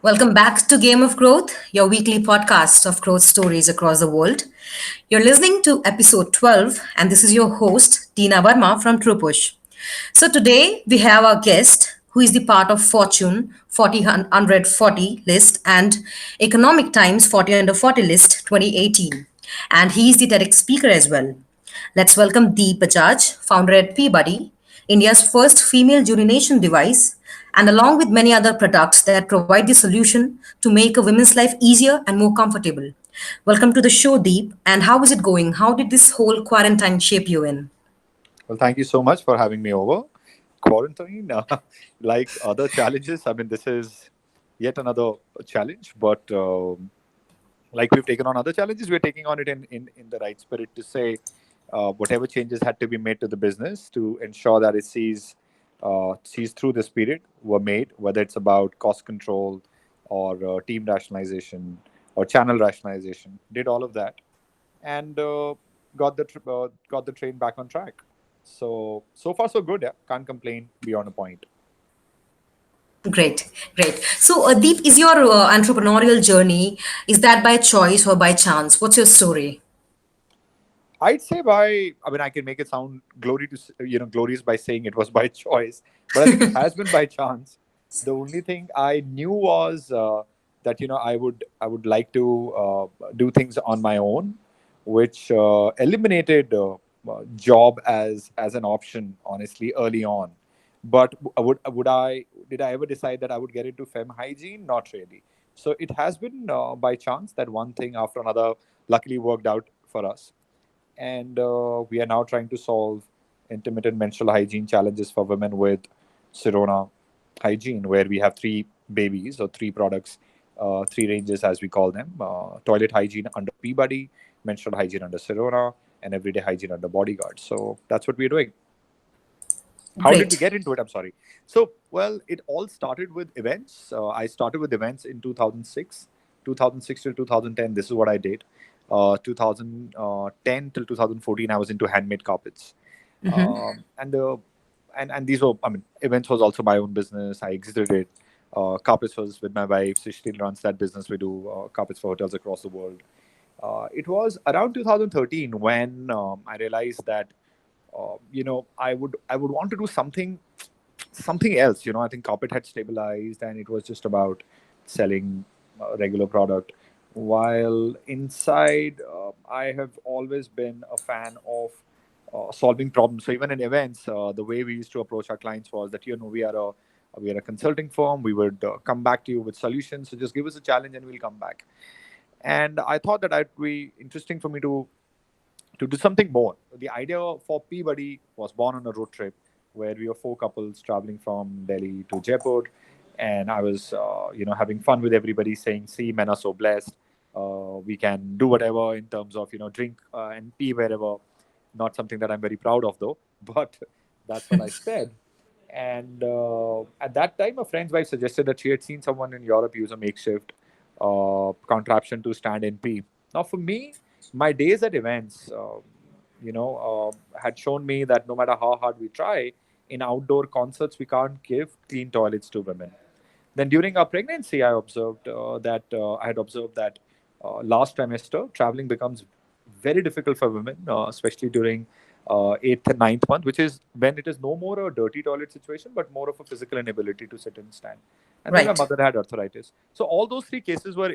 Welcome back to Game of Growth, your weekly podcast of growth stories across the world. You're listening to episode 12, and this is your host, Tina Verma from TruePush. So, today we have our guest who is the part of Fortune 40 under 40 list and Economic Times 40 under 40 list 2018. And he is the TEDx speaker as well. Let's welcome Deep Bajaj, founder at Peabody, India's first female urination device, and along with many other products that provide the solution to make a woman's life easier and more comfortable. Welcome to the show, Deep. And how is it going? How did this whole quarantine shape you in? Well, thank you so much for having me over. Quarantine, like other challenges, I mean, this is yet another challenge, but like we've taken on other challenges, we're taking on it in the right spirit to say whatever changes had to be made to the business to ensure that it sees through this period were made, whether it's about cost control or team rationalization or channel rationalization, did all of that and got the train back on track. So far so good. Yeah, can't complain beyond a point. Great, great. So, Deep, is your entrepreneurial journey, is that by choice or by chance? What's your story? I'd say I mean, I can make it sound glorious by saying it was by choice, but I think it has been by chance. The only thing I knew was that I would like to do things on my own, which eliminated job as an option. Honestly, early on, but would I did I ever decide that I would get into fem hygiene? Not really. So it has been by chance that one thing after another luckily worked out for us, and we are now trying to solve intermittent menstrual hygiene challenges for women with Sirona Hygiene, where we have three babies or three products, three ranges as we call them: toilet hygiene under Peabody, menstrual hygiene under Sirona, and everyday hygiene under Bodyguard. So that's what we're doing. How did we Great. get into it? I'm sorry. So, well, it all started with events. I started with events in 2006, 2006 till 2010. This is what I did. 2010 till 2014, I was into handmade carpets. And and these were, I mean, events was also my own business. I exited it. Carpets was with my wife. So she still runs that business. We do carpets for hotels across the world. It was around 2013 when I realized that I would want to do something else. I think carpet had stabilized and it was just about selling regular product. While inside, I have always been a fan of solving problems. So even in events, the way we used to approach our clients was that we are a consulting firm. We would come back to you with solutions. So just give us a challenge and we'll come back. And I thought that it'd be interesting for me to do something more. The idea for Peabody was born on a road trip where we were four couples traveling from Delhi to Jaipur, and I was, having fun with everybody, saying, "See, men are so blessed. We can do whatever in terms of, drink and pee wherever." Not something that I'm very proud of, though, but that's what I said. And at that time, a friend's wife suggested that she had seen someone in Europe use a makeshift contraption to stand and pee. Now, for me, my days at events, had shown me that no matter how hard we try, in outdoor concerts, we can't give clean toilets to women. Then during our pregnancy, I had observed that last trimester, traveling becomes very difficult for women, especially during eighth and ninth month, which is when it is no more a dirty toilet situation, but more of a physical inability to sit and stand. And then my Right. mother had arthritis. So all those three cases were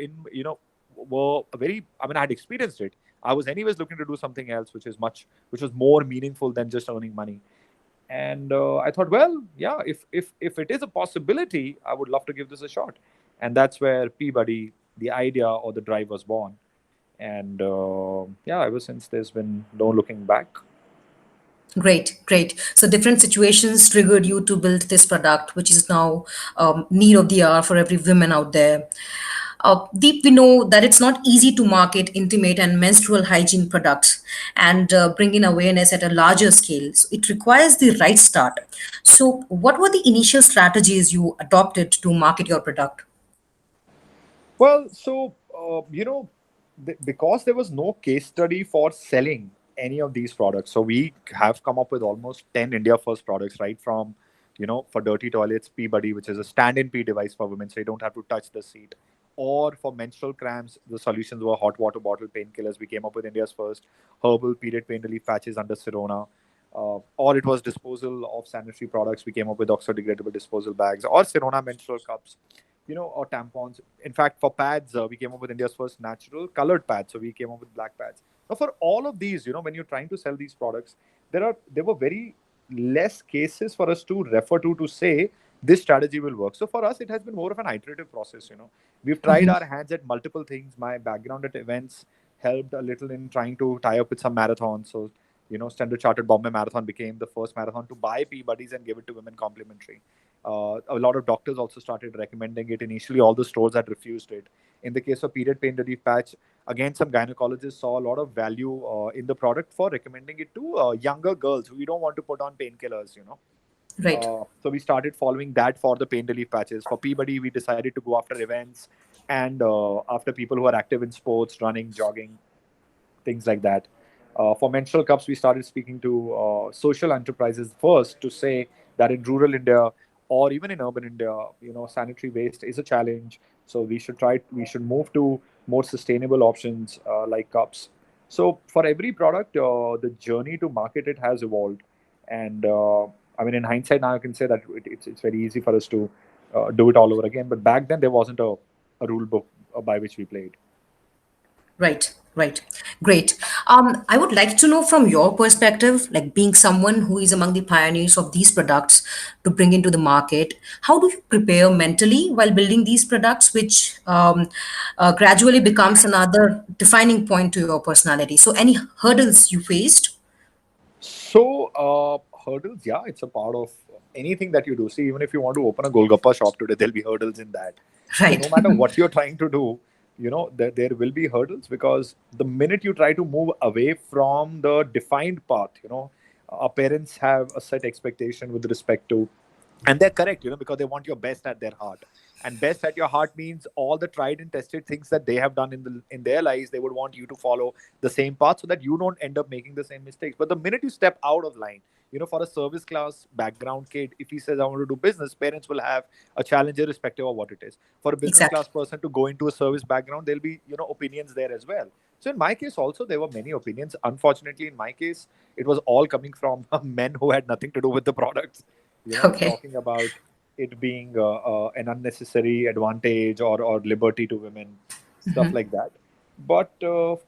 very. I mean, I had experienced it. I was anyways looking to do something else, which was more meaningful than just earning money. And I thought, well, yeah, if it is a possibility, I would love to give this a shot. And that's where Peabody, the idea or the drive was born. And yeah, ever since there's been no looking back. Great, great. So different situations triggered you to build this product, which is now need of the hour for every woman out there. Deep, we know that it's not easy to market intimate and menstrual hygiene products and bring in awareness at a larger scale. So it requires the right start. So, what were the initial strategies you adopted to market your product? Well, so because there was no case study for selling any of these products, so we have come up with almost 10 India first products, right from for dirty toilets, Pee Buddy, which is a stand-in pee device for women, so you don't have to touch the seat. Or for menstrual cramps, the solutions were hot water bottle painkillers. We came up with India's first herbal period pain relief patches under Sirona. Or it was disposal of sanitary products. We came up with oxo-degradable disposal bags or Sirona menstrual cups, or tampons. In fact, for pads, we came up with India's first natural colored pads. So we came up with black pads. Now, for all of these, when you're trying to sell these products, there were very less cases for us to refer to say this strategy will work. So for us, it has been more of an iterative process. We've tried Mhm. our hands at multiple things. My background at events helped a little in trying to tie up with some marathons. So, Standard Chartered Bombay Marathon became the first marathon to buy P Buddies and give it to women complimentary. A lot of doctors also started recommending it. Initially, all the stores had refused it. In the case of period pain relief patch, again, some gynecologists saw a lot of value in the product for recommending it to younger girls who you don't want to put on painkillers. Right. So we started following that for the pain relief patches. For Peabody, we decided to go after events and after people who are active in sports, running, jogging, things like that. For menstrual cups, we started speaking to social enterprises first to say that in rural India or even in urban India, sanitary waste is a challenge. So we should move to more sustainable options like cups. So for every product, the journey to market it has evolved. And I mean, in hindsight, now I can say that it's very easy for us to do it all over again. But back then, there wasn't a rule book by which we played. Right, right. Great. I would like to know from your perspective, like being someone who is among the pioneers of these products to bring into the market, how do you prepare mentally while building these products, which gradually becomes another defining point to your personality? So, any hurdles you faced? So, hurdles, yeah, it's a part of anything that you do. See, even if you want to open a Golgappa shop today, there'll be hurdles in that. So, no Right. matter what you're trying to do, there will be hurdles because the minute you try to move away from the defined path, our parents have a set expectation with respect to, and they're correct, because they want your best at their heart. And best at your heart means all the tried and tested things that they have done in their lives, they would want you to follow the same path so that you don't end up making the same mistakes. But the minute you step out of line, for a service class background kid, if he says I want to do business, parents will have a challenge irrespective of what it is. For a business Exactly. class person to go into a service background, there'll be opinions there as well. So in my case also there were many opinions. Unfortunately, in my case, it was all coming from men who had nothing to do with the products, Okay. talking about it being an unnecessary advantage or liberty to women, stuff like that. But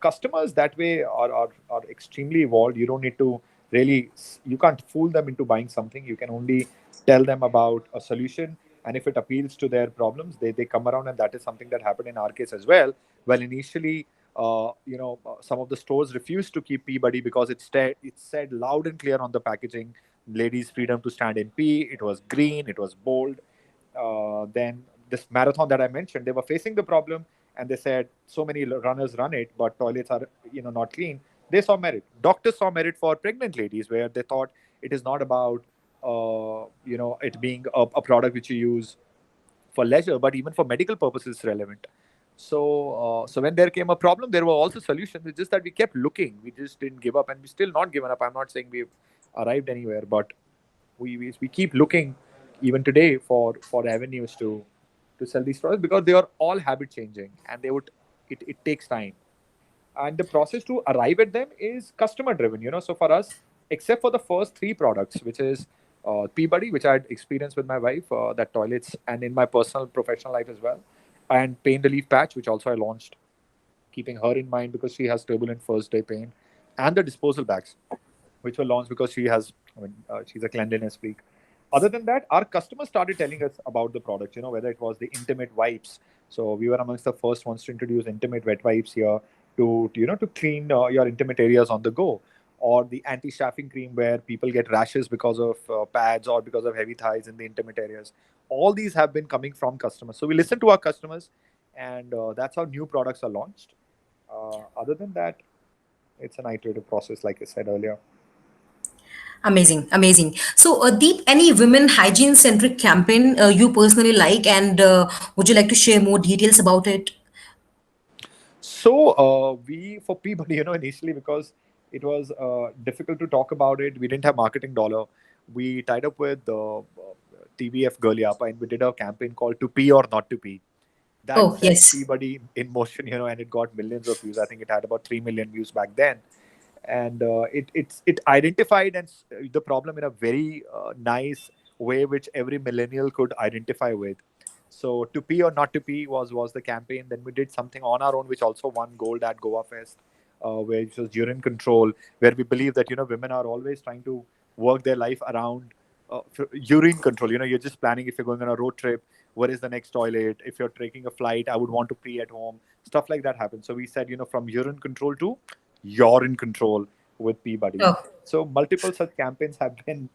customers that way are extremely evolved. You don't need to really, you can't fool them into buying something. You can only tell them about a solution. And if it appeals to their problems, they come around. And that is something that happened in our case as well. Well, initially, some of the stores refused to keep Peabody because it said loud and clear on the packaging, ladies' freedom to stand in pee. It was green, it was bold. Then this marathon that I mentioned, they were facing the problem, and they said so many runners run it, but toilets are not clean. They saw merit. Doctors saw merit for pregnant ladies, where they thought it is not about it being a product which you use for leisure, but even for medical purposes relevant. So when there came a problem, there were also solutions. It's just that we kept looking. We just didn't give up, and we still not given up. I'm not saying we've arrived anywhere, but we keep looking even today for avenues to sell these products because they are all habit changing, and it takes time, and the process to arrive at them is customer driven. So for us, except for the first three products, which is Peabody, which I had experienced with my wife, that toilets, and in my personal professional life as well, and pain relief patch, which also I launched keeping her in mind because she has turbulent first day pain, and the disposal bags, which were launched because she's a cleanliness freak. Other than that, our customers started telling us about the product, whether it was the intimate wipes. So we were amongst the first ones to introduce intimate wet wipes here to clean your intimate areas on the go, or the anti-chaffing cream where people get rashes because of pads or because of heavy thighs in the intimate areas. All these have been coming from customers. So we listen to our customers, and that's how new products are launched. Other than that, it's an iterative process, like I said earlier. Amazing, amazing. So, Deep, any women hygiene centric campaign you personally like, and would you like to share more details about it? So we for Peabody, initially because it was difficult to talk about it, we didn't have marketing dollar. we tied up with TVF Girlyapa, and we did a campaign called "To Pee or Not to Pee." That Oh, set yes. Peabody in motion, and it got millions of views. I think it had about 3 million views back then, and it identified the problem in a very nice way, which every millennial could identify with. So to pee or not to pee was the campaign. Then we did something on our own, which also won gold at Goa Fest, which was urine control, where we believe that women are always trying to work their life around urine control. You're just planning if you're going on a road trip, where is the next toilet? If you're taking a flight, I would want to pee at home. Stuff like that happens. So we said, from urine control to you're in control with Peabody. Oh, So multiple such campaigns have been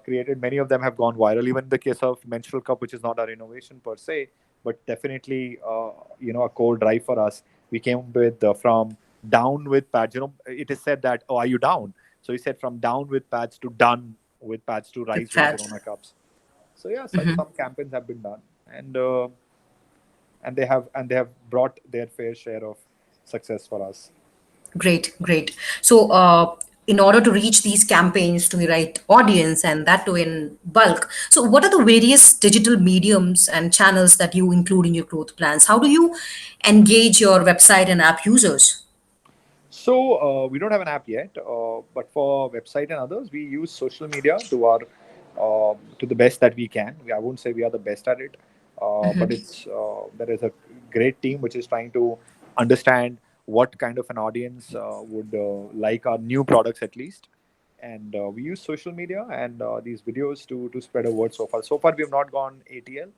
created. Many of them have gone viral. Even in the case of menstrual cup, which is not our innovation per se, but definitely a core drive for us. We came with from down with pads. It is said that, oh, are you down? So he said from down with pads to done with pads to the rise with fat. Corona cups. So yeah, such some campaigns have been done, and they have brought their fair share of success for us. Great, great. So, in order to reach these campaigns to the right audience and that too in bulk, so what are the various digital mediums and channels that you include in your growth plans? How do you engage your website and app users? So we don't have an app yet, but for website and others, we use social media to the best that we can. I won't say we are the best at it, but it's there is a great team which is trying to understand what kind of an audience would like our new products at least, and we use social media and these videos to spread a word. So far we have not gone ATL.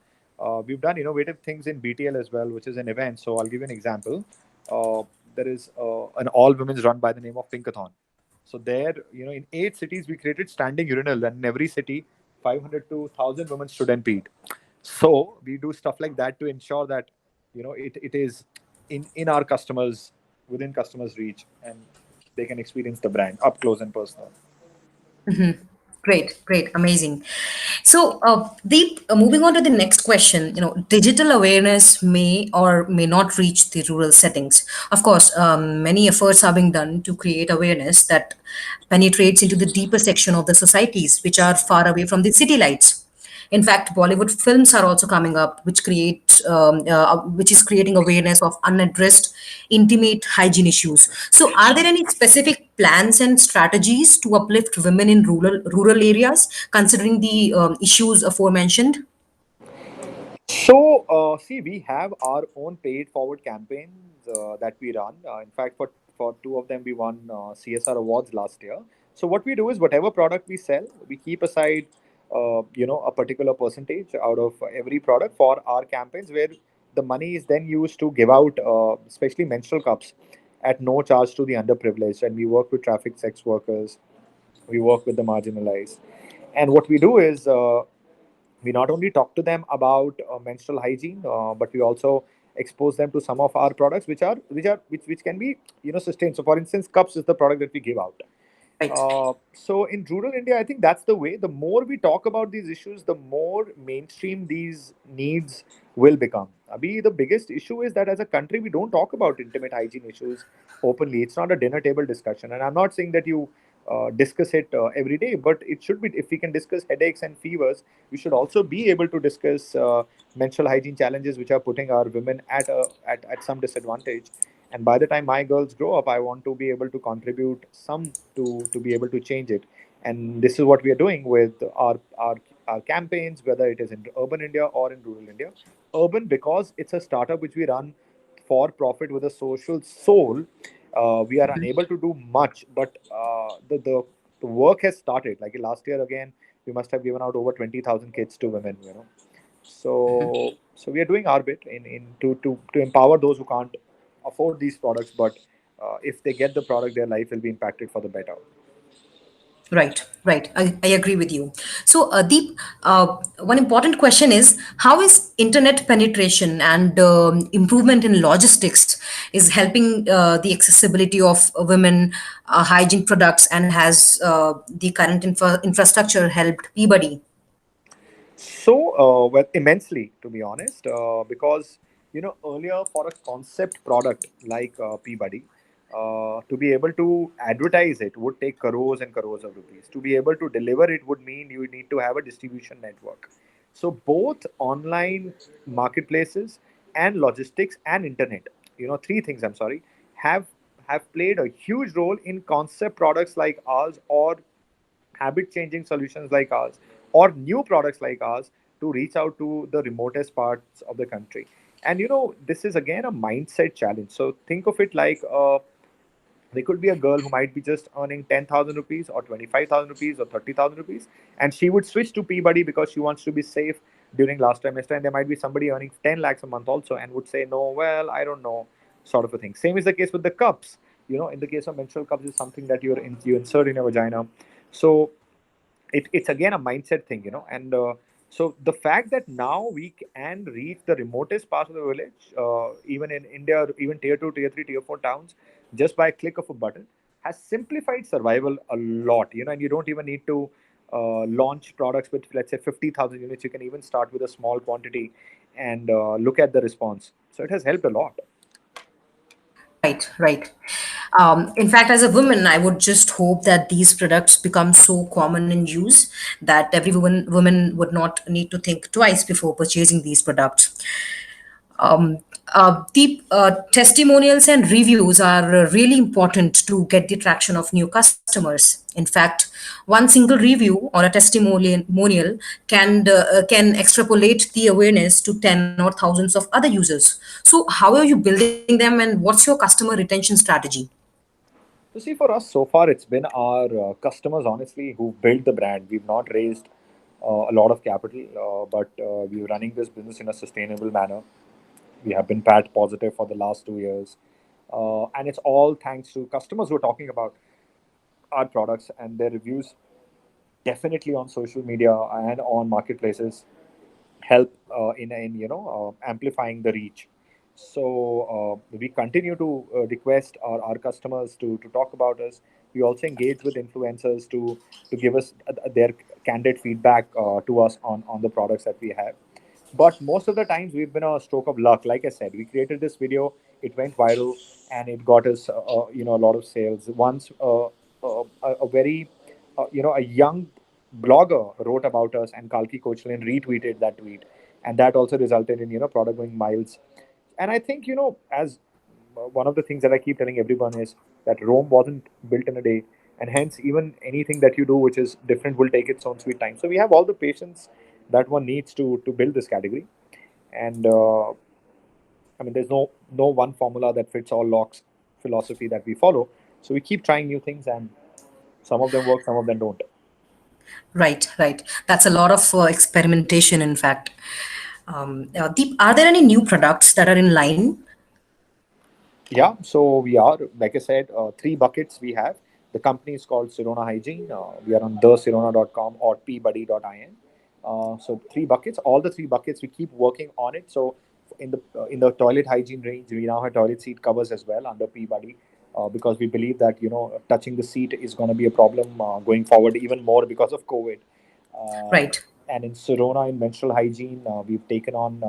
We've done innovative things in BTL as well, which is an event. So I'll give you an example. uh, there is an all women's run by the name of Pinkathon. So there, in 8 cities, we created standing urinal, and in every city, 500 to 1,000 women stood and peed. So we do stuff like that to ensure that it is in our customers, within customers' reach, and they can experience the brand up close and personal. Great, great, amazing. So, Deep, moving on to the next question, digital awareness may or may not reach the rural settings. Of course, many efforts are being done to create awareness that penetrates into the deeper section of the societies which are far away from the city lights. In fact, Bollywood films are also coming up, which is creating awareness of unaddressed intimate hygiene issues. So, are there any specific plans and strategies to uplift women in rural areas, considering the issues aforementioned? So, see, we have our own paid forward campaigns that we run. In fact, for two of them, we won CSR awards last year. So, what we do is whatever product we sell, we keep aside, a particular percentage out of every product for our campaigns, where the money is then used to give out, especially menstrual cups, at no charge to the underprivileged. And we work with traffic sex workers, we work with the marginalized. And what we do is we not only talk to them about menstrual hygiene, but we also expose them to some of our products, which can be sustained. So, for instance, cups is the product that we give out. Right. So in rural India, I think that's the way. The more we talk about these issues, the more mainstream these needs will become. Abhi, the biggest issue is that as a country, we don't talk about intimate hygiene issues openly. It's not a dinner table discussion. And I'm not saying that you discuss it every day, but it should be. If we can discuss headaches and fevers, we should also be able to discuss menstrual hygiene challenges, which are putting our women at some disadvantage. And by the time my girls grow up, I want to be able to contribute some to be able to change it. And this is what we are doing with our campaigns, whether it is in urban India or in rural India. Urban, because it's a startup which we run for profit with a social soul, we are unable to do much, but the work has started. Like last year again, we must have given out over 20,000 kits to women, so we are doing our bit in to empower those who can't afford these products, but if they get the product, their life will be impacted for the better. Right, right. I agree with you. So, Deep, one important question is how is internet penetration and improvement in logistics is helping the accessibility of women hygiene products, and has the current infrastructure helped Peabody? So, well, immensely, to be honest, because earlier for a concept product like Peabody, To be able to advertise it would take crores and crores of rupees. To be able to deliver it would mean you need to have a distribution network. So both online marketplaces and logistics and internet, three things, I'm sorry, have played a huge role in concept products like ours, or habit changing solutions like ours, or new products like ours, to reach out to the remotest parts of the country. And this is again a mindset challenge. So think of it like, there could be a girl who might be just earning 10,000 rupees or 25,000 rupees or 30,000 rupees, and she would switch to Peabody because she wants to be safe during last trimester. And there might be somebody earning 10 lakhs a month also and would say, no, well, I don't know, sort of a thing. Same is the case with the cups. In the case of menstrual cups, is something that you insert in your vagina. So it's again a mindset thing, and so the fact that now we can reach the remotest part of the village, even in India, or even tier 2, tier 3, tier 4 towns, just by a click of a button, has simplified survival a lot, and you don't even need to launch products with, let's say, 50,000 units. You can even start with a small quantity and look at the response. So it has helped a lot. Right, right. In fact, as a woman, I would just hope that these products become so common in use that every woman would not need to think twice before purchasing these products. The testimonials and reviews are really important to get the traction of new customers. In fact, one single review or a testimonial can extrapolate the awareness to 10 or thousands of other users. So, how are you building them, and what's your customer retention strategy? So see, for us so far, it's been our customers, honestly, who built the brand. We've not raised a lot of capital, but we're running this business in a sustainable manner. We have been PAT positive for the last 2 years, and it's all thanks to customers who are talking about our products and their reviews. Definitely on social media and on marketplaces help in amplifying the reach. So we continue to request our customers to talk about us. We also engage with influencers to give us their candid feedback to us on the products that we have. But most of the times we've been a stroke of luck. Like I said, we created this video, it went viral, and it got us a lot of sales. Once a very a young blogger wrote about us, and Kalki Kochlin retweeted that tweet, and that also resulted in product going miles. And I think as one of the things that I keep telling everyone is that Rome wasn't built in a day, and hence even anything that you do which is different will take its own sweet time. So we have all the patience that one needs to build this category. And I mean, there's no one formula that fits all locks philosophy that we follow. So we keep trying new things, and some of them work, some of them don't. Right, right. That's a lot of experimentation, in fact. Deep, are there any new products that are in line? Yeah, so we are, like I said, three buckets we have. The company is called Sirona Hygiene. We are on thesirona.com or pbuddy.in. So three buckets. All the three buckets we keep working on it. So in the toilet hygiene range, we now have toilet seat covers as well under Peabody, because we believe that touching the seat is going to be a problem going forward, even more because of COVID. Uh, Right. and in Sirona, in menstrual hygiene, we've taken on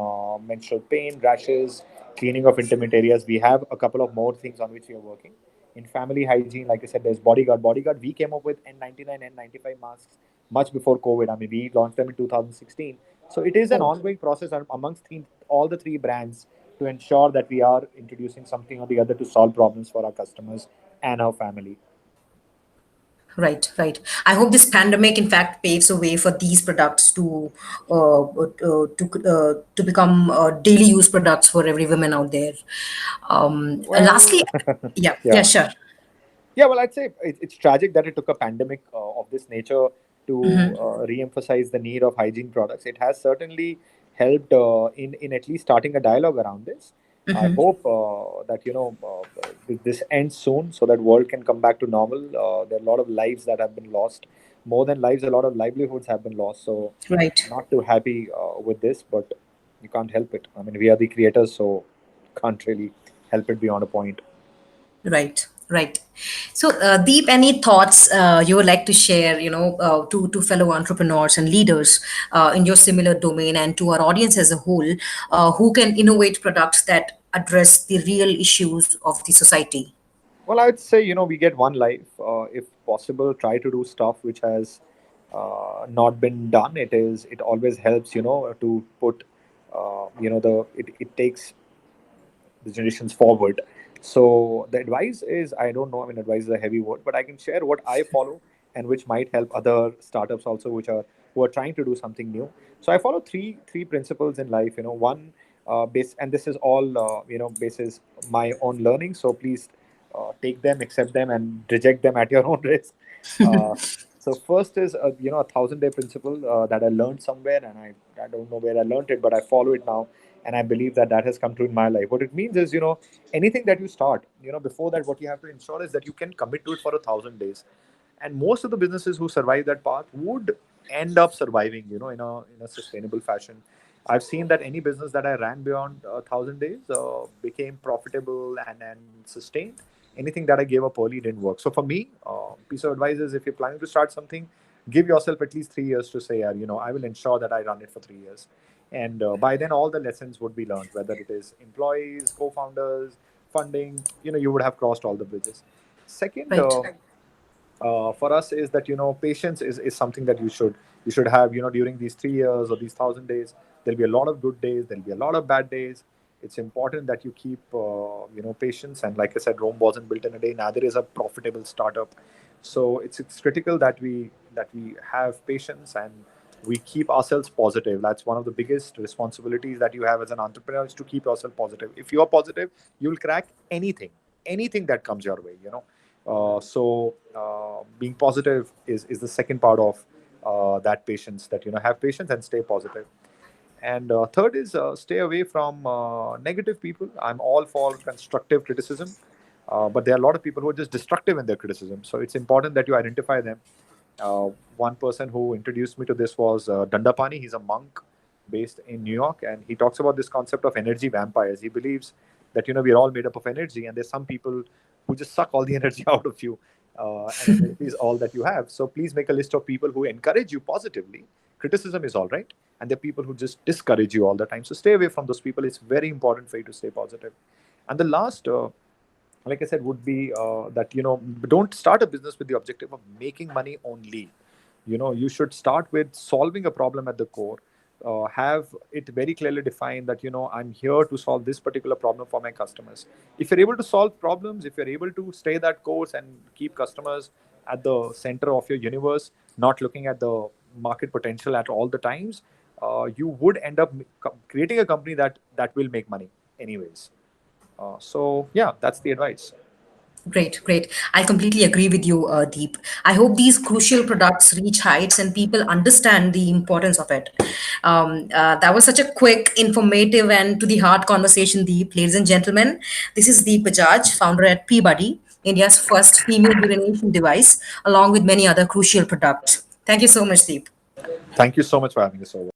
menstrual pain, rashes, cleaning of intimate areas. We have a couple of more things on which we are working. In family hygiene, like I said, there's Bodyguard. Bodyguard, we came up with N99, N95 masks much before COVID. I mean, we launched them in 2016. So it is an Oh, ongoing process amongst all the three brands to ensure that we are introducing something or the other to solve problems for our customers and our family. right, right. I hope this pandemic, in fact, paves a way for these products to become daily use products for every woman out there. Well, Lastly, yeah, yeah, yeah. sure. Yeah, well, I'd say it's tragic that it took a pandemic of this nature to re-emphasize the need of hygiene products. It has certainly helped in at least starting a dialogue around this. I hope that this ends soon so that world can come back to normal. There are a lot of lives that have been lost. More than lives, a lot of livelihoods have been lost. So, Right. not too happy with this, but you can't help it. I mean, we are the creators, so can't really help it beyond a point. Right, right. So, Deep, any thoughts you would like to share, to fellow entrepreneurs and leaders in your similar domain and to our audience as a whole, who can innovate products that address the real issues of the society? Well, I would say, we get one life. If possible, try to do stuff which has not been done. It always helps, to put, it takes the generations forward. So the advice is, I don't know, I mean, advice is a heavy word, but I can share what I follow and which might help other startups also, who are trying to do something new. So I follow three principles in life. One, base, and this is all basis my own learning. So please take them, accept them, and reject them at your own risk. Uh, so first is a 1,000 day principle that I learned somewhere, and I don't know where I learned it, but I follow it now, and I believe that that has come true in my life. What it means is, anything that you start, before that, what you have to ensure is that you can commit to it for 1,000 days. And most of the businesses who survive that path would end up surviving, in a sustainable fashion. I've seen that any business that I ran beyond 1,000 days became profitable and sustained. Anything that I gave up early didn't work. So for me, piece of advice is, if you're planning to start something, give yourself at least 3 years to say, yeah, I will ensure that I run it for 3 years. And by then, all the lessons would be learned, whether it is employees, co-founders, funding. You would have crossed all the bridges. Second, Right. for us is that, patience is something that you should have, during these 3 years or these 1,000 days. There'll be a lot of good days, there'll be a lot of bad days. It's important that you keep patience. And like I said, Rome wasn't built in a day, neither is a profitable startup. So it's critical that we have patience, and we keep ourselves positive. That's one of the biggest responsibilities that you have as an entrepreneur, is to keep yourself positive. If you are positive, you'll crack anything that comes your way. So being positive is the second part of that patience. That, have patience and stay positive. And third is, stay away from negative people. I'm all for constructive criticism, but there are a lot of people who are just destructive in their criticism. So it's important that you identify them. One person who introduced me to this was Dandapani. He's a monk based in New York, and he talks about this concept of energy vampires. He believes that, we're all made up of energy, and there's some people who just suck all the energy out of you, and energy is all that you have. So please make a list of people who encourage you positively. Criticism is all right, and there are people who just discourage you all the time. So stay away from those people. It's very important for you to stay positive. And the last, like I said, would be that, don't start a business with the objective of making money only. You should start with solving a problem at the core. Have it very clearly defined that, I'm here to solve this particular problem for my customers. If you're able to solve problems, if you're able to stay that course and keep customers at the center of your universe, not looking at the market potential at all the times, you would end up creating a company that will make money anyways. So yeah, that's the advice. Great, great. I completely agree with you, Deep. I hope these crucial products reach heights and people understand the importance of it. That was such a quick, informative, and to the heart conversation, Deep. Ladies and gentlemen, this is Deep Bajaj, founder at Peabody, India's first female urination device, along with many other crucial products. Thank you so much, Deep. Thank you so much for having us over.